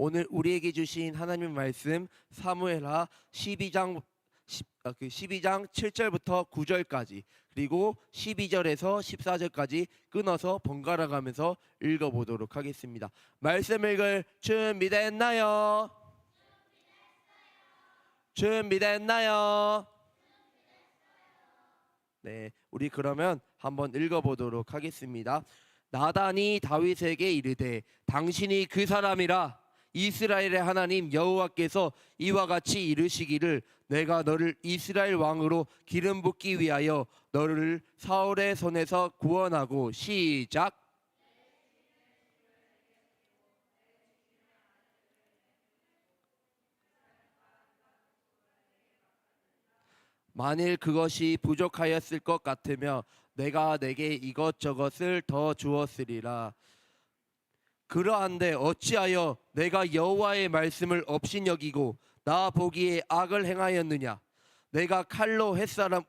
오늘 우리에게 주신 하나님 말씀 사무엘하 12장 12장 7절부터 9절까지 그리고 12절에서 14절까지 끊어서 번갈아 가면서 읽어보도록 하겠습니다. 말씀 읽을 준비됐나요? 준비됐나요? 네, 우리 그러면 한번 읽어보도록 하겠습니다. 나단이 다윗에게 이르되 당신이 그 사람이라 이스라엘의 하나님 여호와께서 이와 같이 이르시기를 내가 너를 이스라엘 왕으로 기름 붓기 위하여 너를 사울의 손에서 구원하고 시작. 만일 그것이 부족하였을 것 같으며 내가 내게 이것저것을 더 주었으리라. 그러한데 어찌하여 내가 여호와의 말씀을 업신여기고 나 보기에 악을 행하였느냐? 내가 칼로 햇사람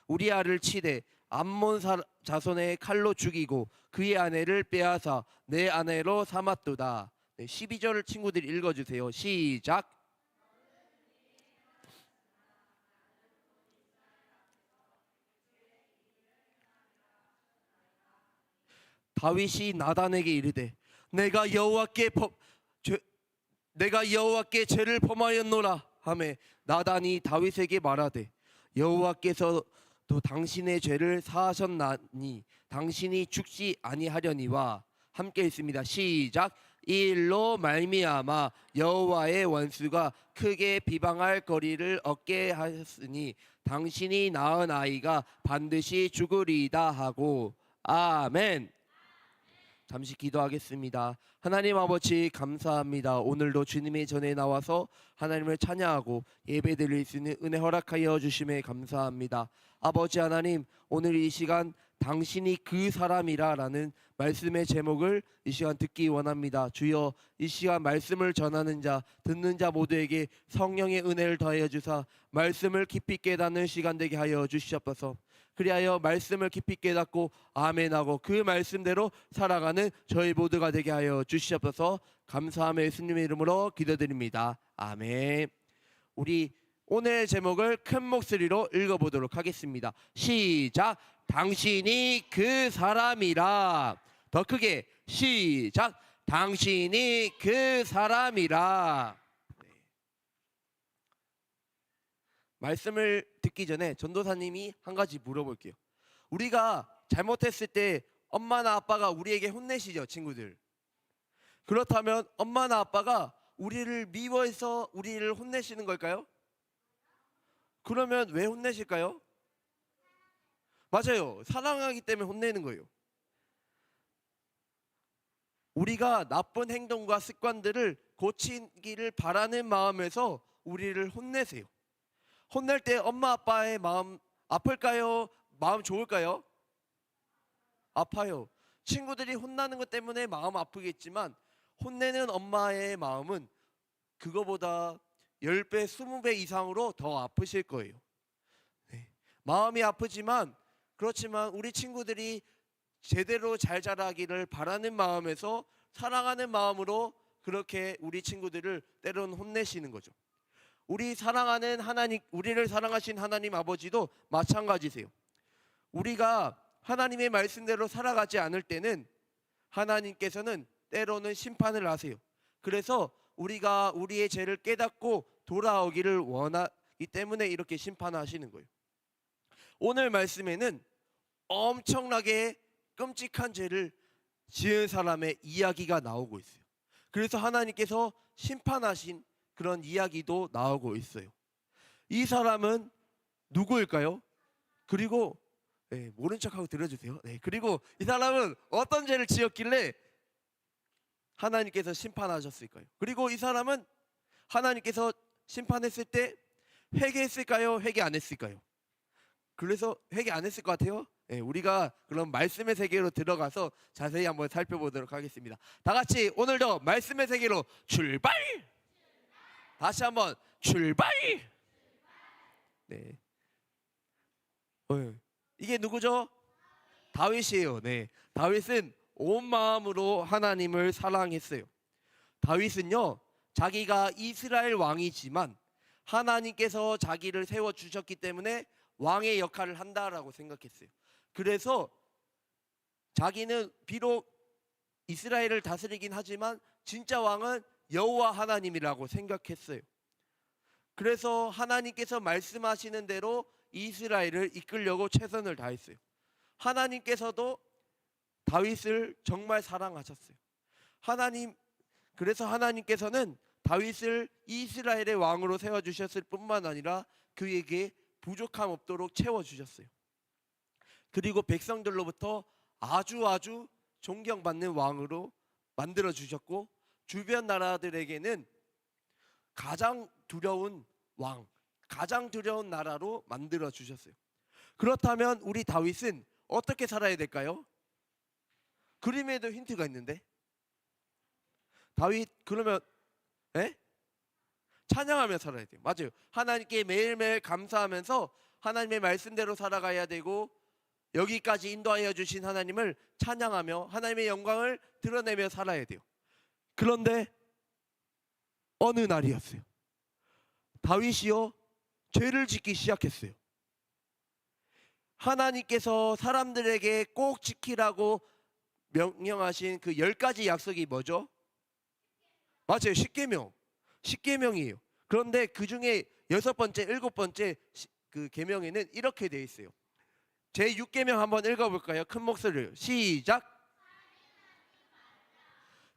우리아를 치되 암몬 자손의 칼로 죽이고 그의 아내를 빼앗아 내 아내로 삼았도다. 12절 친구들이 읽어주세요. 시작. 다윗이 나단에게 이르되 내가 여호와께 죄를 범하였노라 하매 나단이 다윗에게 말하되 여호와께서도 당신의 죄를 사하셨나니 당신이 죽지 아니하려니와. 함께 읽습니다. 시작. 이 일로 말미암아 여호와의 원수가 크게 비방할 거리를 얻게 하였으니 당신이 낳은 아이가 반드시 죽으리이다 하고. 아멘. 잠시 기도하겠습니다. 하나님 아버지 감사합니다. 오늘도 주님의 전에 나와서 하나님을 찬양하고 예배드릴 수 있는 은혜 허락하여 주심에 감사합니다. 아버지 하나님, 오늘 이 시간 당신이 그 사람이라 라는 말씀의 제목을 이 시간 듣기 원합니다. 주여, 이 시간 말씀을 전하는 자 듣는 자 모두에게 성령의 은혜를 더하여 주사 말씀을 깊이 깨닫는 시간 되게 하여 주시옵소서. 그리하여 말씀을 깊이 깨닫고 아멘하고 그 말씀대로 살아가는 저희 모두가 되게 하여 주시옵소서. 감사하며 예수님의 이름으로 기도드립니다. 아멘. 우리 오늘 제목을 큰 목소리로 읽어보도록 하겠습니다. 시작. 당신이 그 사람이라. 더 크게 시작. 당신이 그 사람이라. 말씀을 듣기 전에 전도사님이 한 가지 물어볼게요. 우리가 잘못했을 때 엄마나 아빠가 우리에게 혼내시죠, 친구들. 그렇다면 엄마나 아빠가 우리를 미워해서 우리를 혼내시는 걸까요? 그러면 왜 혼내실까요? 맞아요. 사랑하기 때문에 혼내는 거예요. 우리가 나쁜 행동과 습관들을 고치기를 바라는 마음에서 우리를 혼내세요. 혼낼 때 엄마 아빠의 마음 아플까요? 마음 좋을까요? 아파요. 친구들이 혼나는 것 때문에 마음 아프겠지만 혼내는 엄마의 마음은 그거보다 10배, 20배 이상으로 더 아프실 거예요. 네. 마음이 아프지만 그렇지만 우리 친구들이 제대로 잘 자라기를 바라는 마음에서 사랑하는 마음으로 그렇게 우리 친구들을 때로는 혼내시는 거죠. 우리 사랑하는 하나님, 우리를 사랑하신 하나님 아버지도 마찬가지세요. 우리가 하나님의 말씀대로 살아가지 않을 때는 하나님께서는 때로는 심판을 하세요. 그래서 우리가 우리의 죄를 깨닫고 돌아오기를 원하기 때문에 이렇게 심판하시는 거예요. 오늘 말씀에는 엄청나게 끔찍한 죄를 지은 사람의 이야기가 나오고 있어요. 그래서 하나님께서 심판하신 그런 이야기도 나오고 있어요. 이 사람은 누구일까요? 그리고 모른 척하고 들어주세요. 그리고 이 사람은 어떤 죄를 지었길래 하나님께서 심판하셨을까요? 그리고 이 사람은 하나님께서 심판했을 때 회개했을까요? 회개 안 했을까요? 그래서 회개 안 했을 것 같아요. 우리가 그럼 말씀의 세계로 들어가서 자세히 한번 살펴보도록 하겠습니다. 다 같이 오늘도 말씀의 세계로 출발! 다시 한번 출발! 네. 이게 누구죠? 다윗이에요. 네. 다윗은 온 마음으로 하나님을 사랑했어요. 다윗은요, 자기가 이스라엘 왕이지만 하나님께서 자기를 세워주셨기 때문에 왕의 역할을 한다라고 생각했어요. 그래서 자기는 비록 이스라엘을 다스리긴 하지만 진짜 왕은 여호와 하나님이라고 생각했어요. 그래서 하나님께서 말씀하시는 대로 이스라엘을 이끌려고 최선을 다했어요. 하나님께서도 다윗을 정말 사랑하셨어요. 그래서 하나님께서는 다윗을 이스라엘의 왕으로 세워주셨을 뿐만 아니라 그에게 부족함 없도록 채워주셨어요. 그리고 백성들로부터 아주 존경받는 왕으로 만들어주셨고, 주변 나라들에게는 가장 두려운 왕, 가장 두려운 나라로 만들어주셨어요. 그렇다면 우리 다윗은 어떻게 살아야 될까요? 그림에도 힌트가 있는데, 다윗 그러면 찬양하며 살아야 돼요. 맞아요. 하나님께 매일매일 감사하면서 하나님의 말씀대로 살아가야 되고, 여기까지 인도하여 주신 하나님을 찬양하며 하나님의 영광을 드러내며 살아야 돼요. 그런데 어느 날이었어요. 다윗이요, 죄를 짓기 시작했어요. 하나님께서 사람들에게 꼭 지키라고 명령하신 그 10가지 약속이 뭐죠? 맞아요. 십계명이에요. 그런데 그 중에 6번째, 7번째 그 계명에는 이렇게 되어 있어요. 제 6계명 한번 읽어볼까요? 큰 목소리로 시작.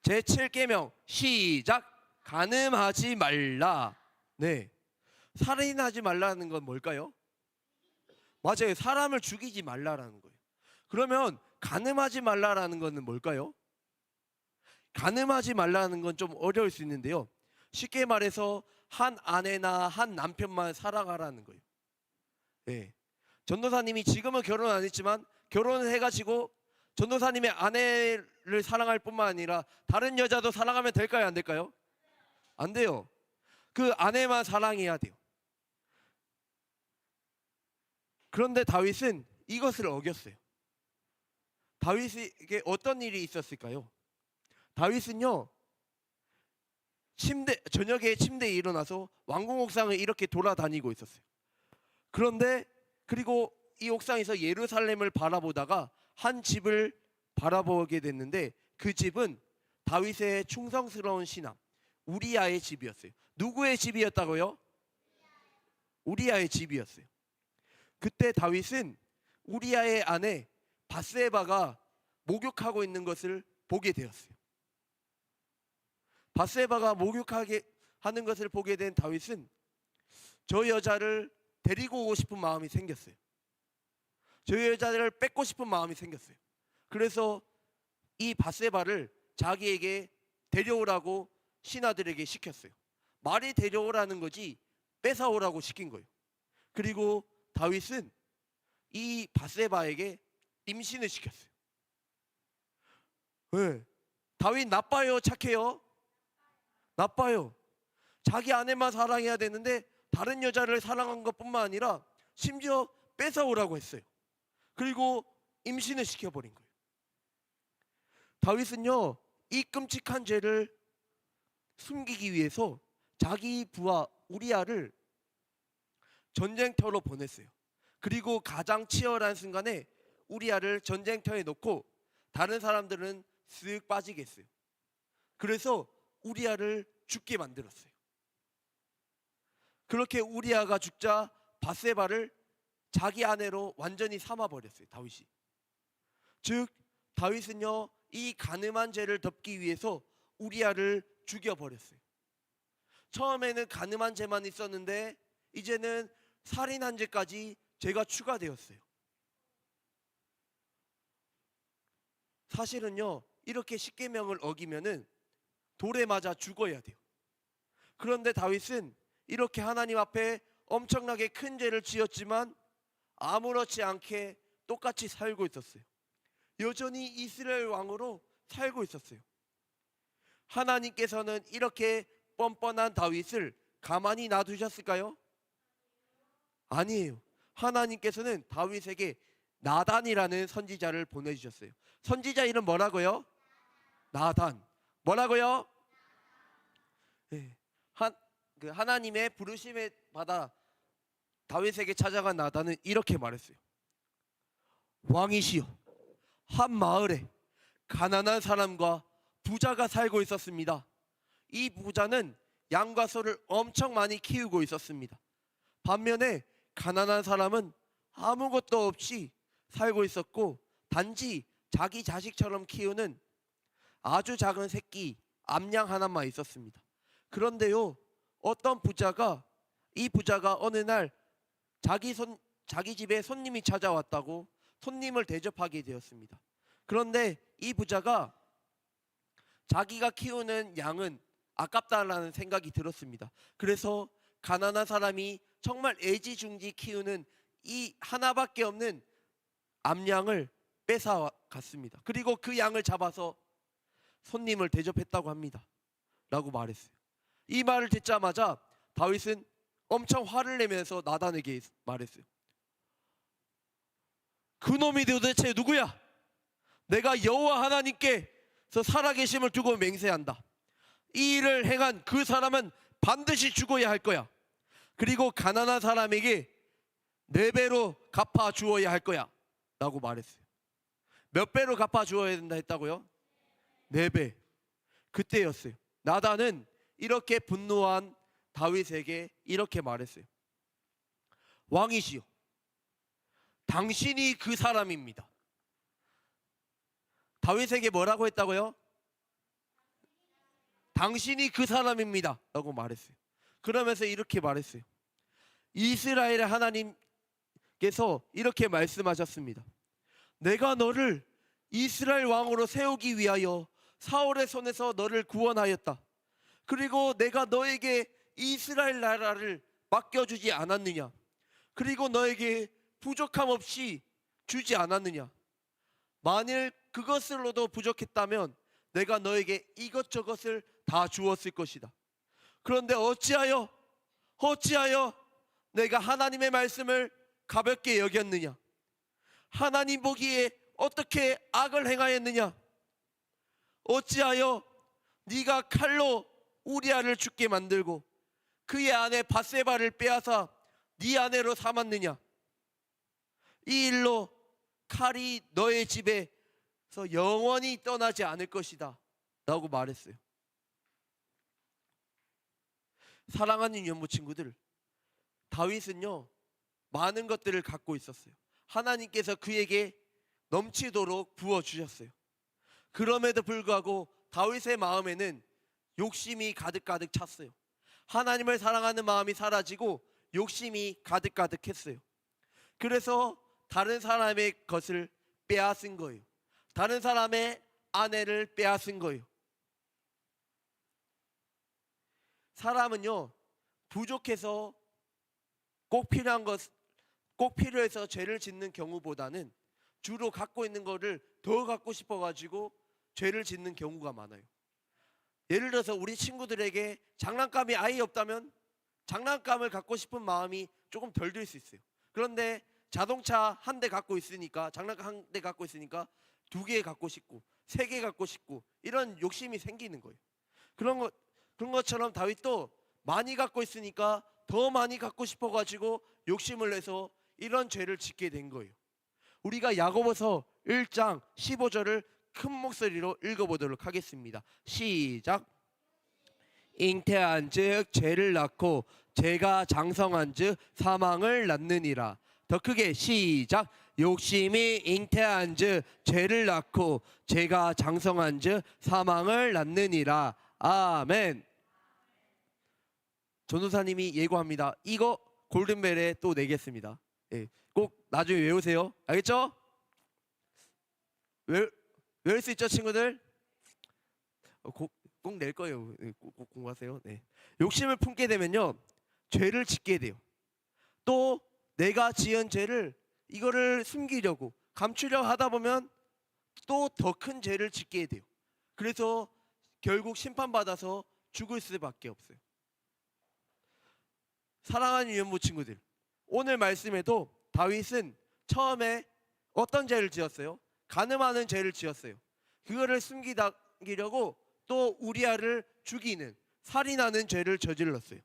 제 7계명 시작. 간음하지 말라. 네, 살인하지 말라는 건 뭘까요? 맞아요. 사람을 죽이지 말라라는 거예요. 그러면 간음하지 말라라는 것은 뭘까요? 간음하지 말라는 건 좀 어려울 수 있는데요, 쉽게 말해서 한 아내나 한 남편만 사랑하라는 거예요. 네. 전도사님이 지금은 결혼 안 했지만 결혼을 해가지고 전도사님의 아내를 사랑할 뿐만 아니라 다른 여자도 사랑하면 될까요? 안 될까요? 안 돼요. 그 아내만 사랑해야 돼요. 그런데 다윗은 이것을 어겼어요. 다윗에게 어떤 일이 있었을까요? 다윗은요, 저녁에 침대에 일어나서 왕궁 옥상을 이렇게 돌아다니고 있었어요. 그런데 그리고 이 옥상에서 예루살렘을 바라보다가 한 집을 바라보게 됐는데, 그 집은 다윗의 충성스러운 신하 우리아의 집이었어요. 누구의 집이었다고요? 우리아의 집이었어요. 그때 다윗은 우리아의 아내 밧세바가 목욕하고 있는 것을 보게 되었어요. 밧세바가 목욕하게 하는 것을 보게 된 다윗은 저 여자를 데리고 오고 싶은 마음이 생겼어요. 저 여자를 뺏고 싶은 마음이 생겼어요. 그래서 이 밧세바를 자기에게 데려오라고 신하들에게 시켰어요. 말이 데려오라는 거지 뺏어오라고 시킨 거예요. 그리고 다윗은 이 밧세바에게 임신을 시켰어요. 네. 다윗 나빠요, 착해요? 나빠요. 자기 아내만 사랑해야 되는데 다른 여자를 사랑한 것뿐만 아니라 심지어 뺏어오라고 했어요. 그리고 임신을 시켜버린 거예요. 다윗은요, 이 끔찍한 죄를 숨기기 위해서 자기 부하 우리아를 전쟁터로 보냈어요. 그리고 가장 치열한 순간에 우리아를 전쟁터에 놓고 다른 사람들은 쓱 빠지게 했어요. 그래서 우리아를 죽게 만들었어요. 그렇게 우리아가 죽자 밧세바를 자기 아내로 완전히 삼아버렸어요, 다윗이. 즉 다윗은요, 이 간음한 죄를 덮기 위해서 우리아를 죽여버렸어요. 처음에는 간음한 죄만 있었는데 이제는 살인한 죄까지 죄가 추가되었어요. 사실은요, 이렇게 십계명을 어기면은 돌에 맞아 죽어야 돼요. 그런데 다윗은 이렇게 하나님 앞에 엄청나게 큰 죄를 지었지만 아무렇지 않게 똑같이 살고 있었어요. 여전히 이스라엘 왕으로 살고 있었어요. 하나님께서는 이렇게 뻔뻔한 다윗을 가만히 놔두셨을까요? 아니에요. 하나님께서는 다윗에게 나단이라는 선지자를 보내주셨어요. 선지자 이름 뭐라고요? 나단. 뭐라고요? 네. 하나님의 부르심에 받아 다윗에게 찾아간 나단은 이렇게 말했어요. 왕이시여, 한 마을에 가난한 사람과 부자가 살고 있었습니다. 이 부자는 양과 소를 엄청 많이 키우고 있었습니다. 반면에 가난한 사람은 아무것도 없이 살고 있었고 단지 자기 자식처럼 키우는 아주 작은 새끼 암양 하나만 있었습니다. 그런데요, 이 부자가 어느 날 자기 집에 손님이 찾아왔다고 손님을 대접하게 되었습니다. 그런데 이 부자가 자기가 키우는 양은 아깝다라는 생각이 들었습니다. 그래서 가난한 사람이 정말 애지중지 키우는 이 하나밖에 없는 암양을 뺏어 갔습니다. 그리고 그 양을 잡아서 손님을 대접했다고 합니다. 라고 말했어요. 이 말을 듣자마자 다윗은 엄청 화를 내면서 나단에게 말했어요. 그놈이 도대체 누구야? 내가 여호와 하나님께서 살아계심을 두고 맹세한다. 이 일을 행한 그 사람은 반드시 죽어야 할 거야. 그리고 가난한 사람에게 4배로 갚아 주어야 할 거야. 라고 말했어요. 몇 배로 갚아 주어야 된다 했다고요? 4배. 그때였어요. 나단은 이렇게 분노한 다윗에게 이렇게 말했어요. 왕이시여, 당신이 그 사람입니다. 다윗에게 뭐라고 했다고요? 당신이 그 사람입니다. 라고 말했어요. 그러면서 이렇게 말했어요. 이스라엘의 하나님께서 이렇게 말씀하셨습니다. 내가 너를 이스라엘 왕으로 세우기 위하여 사울의 손에서 너를 구원하였다. 그리고 내가 너에게 이스라엘 나라를 맡겨주지 않았느냐? 그리고 너에게 부족함 없이 주지 않았느냐? 만일 그것으로도 부족했다면 내가 너에게 이것저것을 다 주었을 것이다. 그런데 어찌하여 내가 하나님의 말씀을 가볍게 여겼느냐? 하나님 보기에 어떻게 악을 행하였느냐? 어찌하여 네가 칼로 우리아를 죽게 만들고 그의 아내 밧세바를 빼앗아 네 아내로 삼았느냐? 이 일로 칼이 너의 집에서 영원히 떠나지 않을 것이다. 라고 말했어요. 사랑하는 연모 친구들, 다윗은요 많은 것들을 갖고 있었어요. 하나님께서 그에게 넘치도록 부어주셨어요. 그럼에도 불구하고 다윗의 마음에는 욕심이 가득가득 찼어요. 하나님을 사랑하는 마음이 사라지고 욕심이 가득가득했어요. 그래서 다른 사람의 것을 빼앗은 거예요. 다른 사람의 아내를 빼앗은 거예요. 사람은요 부족해서 꼭 필요해서 죄를 짓는 경우보다는 주로 갖고 있는 거를 더 갖고 싶어가지고 죄를 짓는 경우가 많아요. 예를 들어서 우리 친구들에게 장난감이 아예 없다면 장난감을 갖고 싶은 마음이 조금 덜 들 수 있어요. 그런데 자동차 한 대 갖고 있으니까, 장난감 한 대 갖고 있으니까 2개 갖고 싶고 3개 갖고 싶고 이런 욕심이 생기는 거예요. 그런 것처럼 다윗도 많이 갖고 있으니까 더 많이 갖고 싶어가지고 욕심을 내서 이런 죄를 짓게 된 거예요. 우리가 야고보서 1장 15절을 큰 목소리로 읽어보도록 하겠습니다. 시작. 잉태한 즉 죄를 낳고 죄가 장성한 즉 사망을 낳느니라. 더 크게 시작. 욕심이 잉태한 즉 죄를 낳고 죄가 장성한 즉 사망을 낳느니라. 아멘. 전도사님이 예고합니다. 이거 골든벨에 또 내겠습니다. 예, 꼭 나중에 외우세요. 알겠죠? 외울 수 있죠, 친구들? 꼭 낼 거예요. 꼭 공부하세요. 네. 욕심을 품게 되면요, 죄를 짓게 돼요. 또 내가 지은 죄를 이거를 숨기려고 감추려 하다 보면 또 더 큰 죄를 짓게 돼요. 그래서 결국 심판받아서 죽을 수밖에 없어요. 사랑하는 유연부 친구들, 오늘 말씀에도 다윗은 처음에 어떤 죄를 지었어요? 간음하는 죄를 지었어요. 그거를 숨기려고 또 우리아를 죽이는 살인하는 죄를 저질렀어요.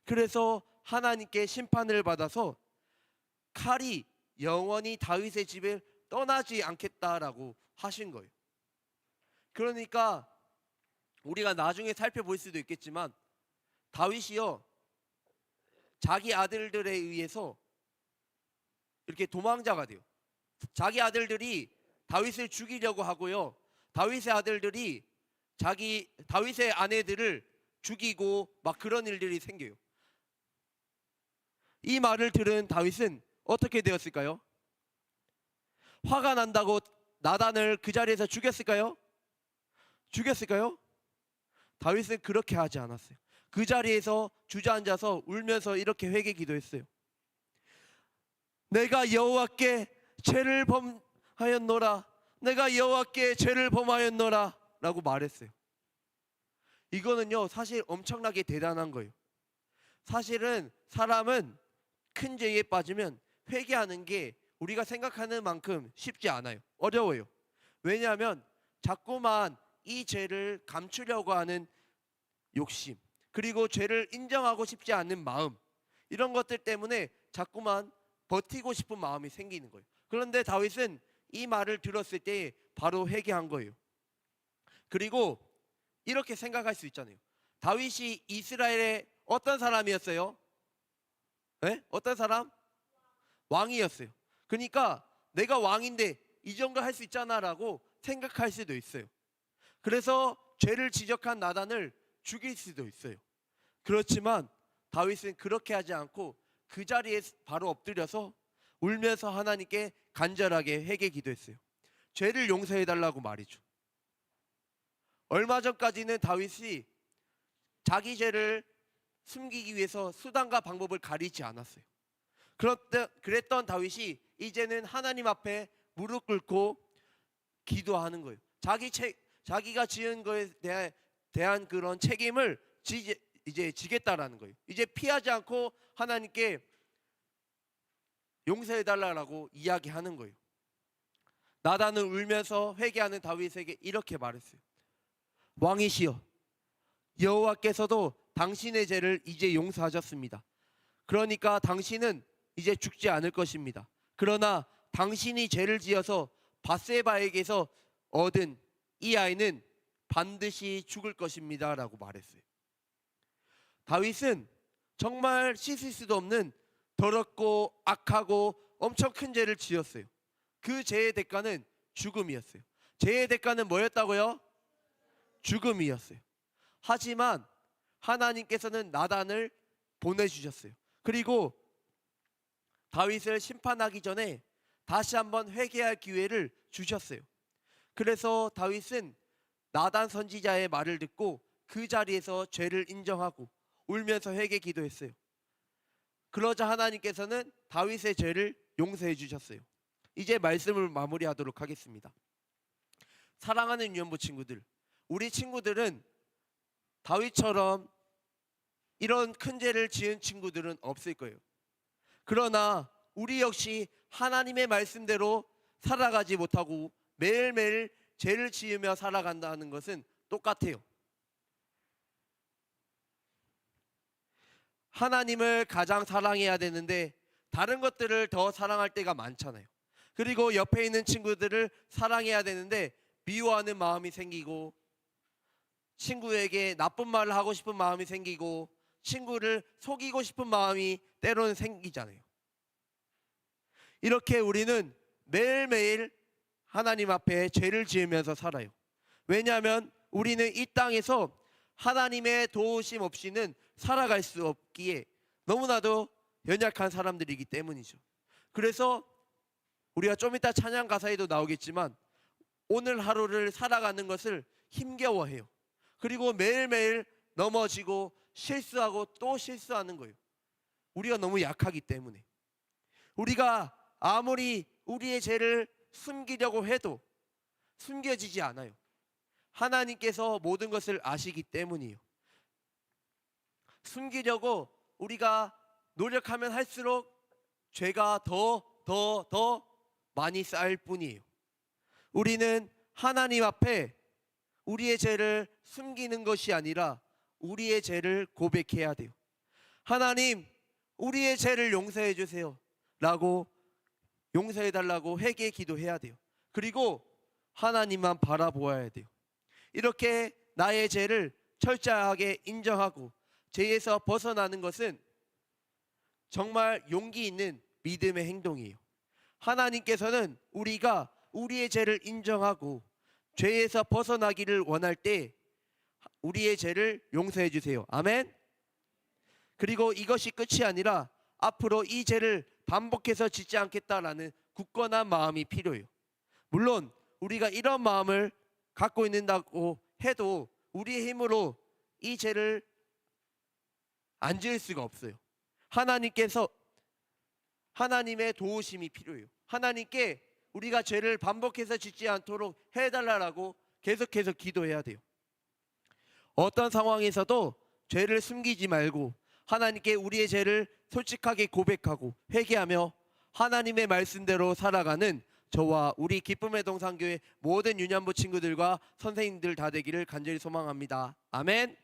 그래서 하나님께 심판을 받아서 칼이 영원히 다윗의 집에 떠나지 않겠다라고 하신 거예요. 그러니까 우리가 나중에 살펴볼 수도 있겠지만 다윗이요, 자기 아들들에 의해서 이렇게 도망자가 돼요. 자기 아들들이 다윗을 죽이려고 하고요, 다윗의 아들들이 다윗의 아내들을 죽이고 막 그런 일들이 생겨요. 이 말을 들은 다윗은 어떻게 되었을까요? 화가 난다고 나단을 그 자리에서 죽였을까요? 죽였을까요? 다윗은 그렇게 하지 않았어요. 그 자리에서 주저앉아서 울면서 이렇게 회개 기도했어요. 내가 여호와께 죄를 범하였노라. 내가 여호와께 죄를 범하였노라 라고 말했어요. 이거는요, 사실 엄청나게 대단한 거예요. 사실은 사람은 큰 죄에 빠지면 회개하는 게 우리가 생각하는 만큼 쉽지 않아요. 어려워요. 왜냐하면 자꾸만 이 죄를 감추려고 하는 욕심, 그리고 죄를 인정하고 싶지 않는 마음, 이런 것들 때문에 자꾸만 버티고 싶은 마음이 생기는 거예요. 그런데 다윗은 이 말을 들었을 때 바로 회개한 거예요. 그리고 이렇게 생각할 수 있잖아요. 다윗이 이스라엘의 어떤 사람이었어요? 네? 어떤 사람? 왕이었어요. 그러니까 내가 왕인데 이 정도 할 수 있잖아 라고 생각할 수도 있어요. 그래서 죄를 지적한 나단을 죽일 수도 있어요. 그렇지만 다윗은 그렇게 하지 않고 그 자리에 바로 엎드려서 울면서 하나님께 간절하게 회개 기도했어요. 죄를 용서해 달라고 말이죠. 얼마 전까지는 다윗이 자기 죄를 숨기기 위해서 수단과 방법을 가리지 않았어요. 그랬던 다윗이 이제는 하나님 앞에 무릎 꿇고 기도하는 거예요. 자기가 지은 것에 대한 그런 책임을 이제 지겠다라는 거예요. 이제 피하지 않고 하나님께 용서해달라고 이야기하는 거예요. 나단은 울면서 회개하는 다윗에게 이렇게 말했어요. 왕이시여, 여호와께서도 당신의 죄를 이제 용서하셨습니다. 그러니까 당신은 이제 죽지 않을 것입니다. 그러나 당신이 죄를 지어서 밧세바에게서 얻은 이 아이는 반드시 죽을 것입니다 라고 말했어요. 다윗은 정말 씻을 수도 없는 더럽고 악하고 엄청 큰 죄를 지었어요. 그 죄의 대가는 죽음이었어요. 죄의 대가는 뭐였다고요? 죽음이었어요. 하지만 하나님께서는 나단을 보내주셨어요. 그리고 다윗을 심판하기 전에 다시 한번 회개할 기회를 주셨어요. 그래서 다윗은 나단 선지자의 말을 듣고 그 자리에서 죄를 인정하고 울면서 회개 기도했어요. 그러자 하나님께서는 다윗의 죄를 용서해 주셨어요. 이제 말씀을 마무리하도록 하겠습니다. 사랑하는 유연부 친구들, 우리 친구들은 다윗처럼 이런 큰 죄를 지은 친구들은 없을 거예요. 그러나 우리 역시 하나님의 말씀대로 살아가지 못하고 매일매일 죄를 지으며 살아간다는 것은 똑같아요. 하나님을 가장 사랑해야 되는데 다른 것들을 더 사랑할 때가 많잖아요. 그리고 옆에 있는 친구들을 사랑해야 되는데 미워하는 마음이 생기고, 친구에게 나쁜 말을 하고 싶은 마음이 생기고, 친구를 속이고 싶은 마음이 때로는 생기잖아요. 이렇게 우리는 매일매일 하나님 앞에 죄를 지으면서 살아요. 왜냐하면 우리는 이 땅에서 하나님의 도우심 없이는 살아갈 수 없기에 너무나도 연약한 사람들이기 때문이죠. 그래서 우리가 좀 이따 찬양 가사에도 나오겠지만 오늘 하루를 살아가는 것을 힘겨워해요. 그리고 매일매일 넘어지고 실수하고 또 실수하는 거예요. 우리가 너무 약하기 때문에. 우리가 아무리 우리의 죄를 숨기려고 해도 숨겨지지 않아요. 하나님께서 모든 것을 아시기 때문이에요. 숨기려고 우리가 노력하면 할수록 죄가 더 많이 쌓일 뿐이에요. 우리는 하나님 앞에 우리의 죄를 숨기는 것이 아니라 우리의 죄를 고백해야 돼요. 하나님, 우리의 죄를 용서해 주세요 라고 용서해 달라고 회개 기도해야 돼요. 그리고 하나님만 바라보아야 돼요. 이렇게 나의 죄를 철저하게 인정하고 죄에서 벗어나는 것은 정말 용기 있는 믿음의 행동이에요. 하나님께서는 우리가 우리의 죄를 인정하고 죄에서 벗어나기를 원할 때 우리의 죄를 용서해 주세요. 아멘. 그리고 이것이 끝이 아니라 앞으로 이 죄를 반복해서 짓지 않겠다라는 굳건한 마음이 필요해요. 물론 우리가 이런 마음을 갖고 있는다고 해도 우리의 힘으로 이 죄를 안 지을 수가 없어요. 하나님의 도우심이 필요해요. 하나님께 우리가 죄를 반복해서 짓지 않도록 해달라고 계속해서 기도해야 돼요. 어떤 상황에서도 죄를 숨기지 말고 하나님께 우리의 죄를 솔직하게 고백하고 회개하며 하나님의 말씀대로 살아가는 저와 우리 기쁨의 동산교회 모든 유년부 친구들과 선생님들 다 되기를 간절히 소망합니다. 아멘.